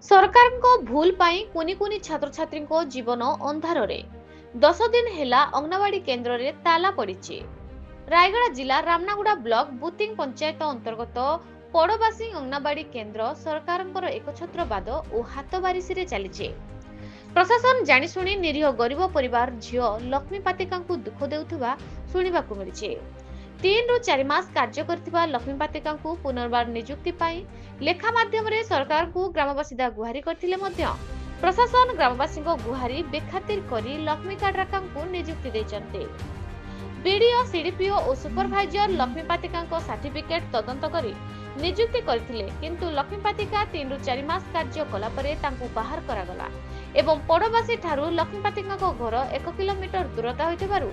ସରକାରଙ୍କ ଭୁଲ ପାଇଁ କୁନି କୁନି ଛାତ୍ରଛାତ୍ରୀଙ୍କ ଜୀବନ ଅନ୍ଧାରରେ 10 ଦିନ ହେଲା ଅଙ୍ଗନବାଡି କେନ୍ଦ୍ରରେ ତାଲା ପଡିଛି। ରାୟଗଡ଼ା ଜିଲ୍ଲା ରାମନାଗୁଡ଼ା ବ୍ଲକ ବୁତିଂ ପଞ୍ଚାୟତ ଅନ୍ତର୍ଗତ ପଡବାସି ଅଙ୍ଗନବାଡି କେନ୍ଦ୍ର ସରକାରଙ୍କର ଏକଛତ୍ରବାଦ ଓ ହାତବାରିସିରେ ଚାଲିଛି। ପ୍ରଶାସନ ଜାଣିଶୁଣି ନିରୀହ ଗରିବ ପରିବାର ଝିଅ ଲକ୍ଷ୍ମୀ ପାତିକାଙ୍କୁ ଦୁଃଖ ଦେଉଥିବା ଶୁଣିବାକୁ ମିଳିଛି। 3 ରୁ 4 ମାସ କାର୍ଯ୍ୟ କରିଥିବା ଲକ୍ଷ୍ମୀ ପାତିକାଙ୍କୁ ପୁନର୍ବାର ନିଯୁକ୍ତି ପାଇଁ ଲେଖା ମାଧ୍ୟମରେ ସରକାରଙ୍କୁ ଗ୍ରାମବାସିଦା ଗୁହାରି କରିଥିଲେ ମଧ୍ୟ ପ୍ରଶାସନ ଗ୍ରାମବାସୀଙ୍କ ଗୁହାରି ବେଖାତିର କରି ଲକ୍ଷ୍ମୀ କାଡ୍ରାକାଙ୍କୁ ନିଯୁକ୍ତି ଦେଇଛନ୍ତି। ବିଡିଓ, ସିଡିପିଓ ଓ ସୁପରଭାଇଜର ଲକ୍ଷ୍ମୀ ପାତିକାଙ୍କ ସାର୍ଟିଫିକେଟ ତଦନ୍ତ କରି ନିଯୁକ୍ତି କରିଥିଲେ, କିନ୍ତୁ ଲକ୍ଷ୍ମୀ ପାତିକା 3 ରୁ 4 ମାସ କାର୍ଯ୍ୟ କଲା ପରେ ତାଙ୍କୁ ବାହାର କରାଗଲା ଏବଂ ପଡବାସି ଠାରୁ ଲକ୍ଷ୍ମୀ ପାତିକାଙ୍କ ଘର 1 କିଲୋମିଟର ଦୂରତା ହୋଇଥିବାରୁ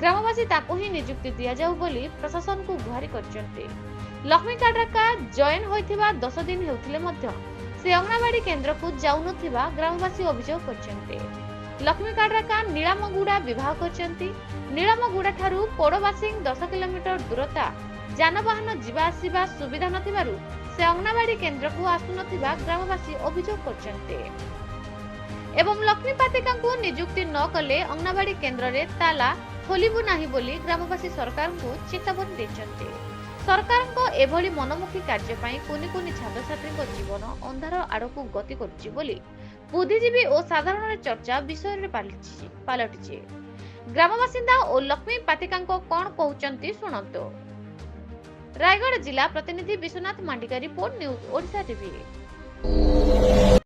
ଗ୍ରାମବାସୀ ତାଙ୍କୁ ହିଁ ନିଯୁକ୍ତି ଦିଆଯାଉ ବୋଲି ପ୍ରଶାସନକୁ ଗୁହାରି କରିଛନ୍ତି। ଲକ୍ଷ୍ମୀ କାଡ୍ରାକା ଜଏନ୍ ହୋଇଥିବା 10 ଦିନ ହେଉଥିଲେ ମଧ୍ୟ ସେ ଅଙ୍ଗନବାଡି କେନ୍ଦ୍ରକୁ ଯାଉନଥିବା ଗ୍ରାମବାସୀ ଅଭିଯୋଗ କରିଛନ୍ତି। ଲକ୍ଷ୍ମୀ କାଡ୍ରାକା ନୀଳାମଗୁଡ଼ା ବିବାହ କରିଛନ୍ତି। ନୀଳାମଗୁଡ଼ା ଠାରୁ ପଡବାସି 10 କିଲୋମିଟର ଦୂରତା, ଯାନବାହନ ଯିବା ଆସିବା ସୁବିଧା ନଥିବାରୁ ସେ ଅଙ୍ଗନବାଡି କେନ୍ଦ୍ରକୁ ଆସୁନଥିବା ଗ୍ରାମବାସୀ ଅଭିଯୋଗ କରିଛନ୍ତି ଏବଂ ଲକ୍ଷ୍ମୀ ପାତିକାଙ୍କୁ ନିଯୁକ୍ତି ନ କଲେ ଅଙ୍ଗନବାଡି କେନ୍ଦ୍ରରେ ତାଲା ଖୋଲିବୁ ନାହିଁ ବୋଲି ଗ୍ରାମବାସୀ ସରକାରଙ୍କୁ ଚେତାବନୀ ଦେଇଛନ୍ତି। ସରକାରଙ୍କ ଏଭଳି ମନମୁଖୀ କାର୍ଯ୍ୟ ପାଇଁ କୁନି କୁନି ଛାତ୍ରଛାତ୍ରୀଙ୍କ ଜୀବନ ଅନ୍ଧାର ଆଡକୁ ଗତି କରୁଛି ବୋଲି ବୁଦ୍ଧିଜୀବୀ ଓ ସାଧାରଣ ଚର୍ଚ୍ଚା ବିଷୟରେ ପାଲଟିଛି। ଗ୍ରାମବାସିନ୍ଦା ଓ ଲକ୍ଷ୍ମୀ ପାତିକାଙ୍କ କଣ କହୁଛନ୍ତି ଶୁଣନ୍ତୁ। ରାୟଗଡ଼ା ଜିଲ୍ଲା ପ୍ରତିନିଧି Biswanath Mandika report, news Odisha TV.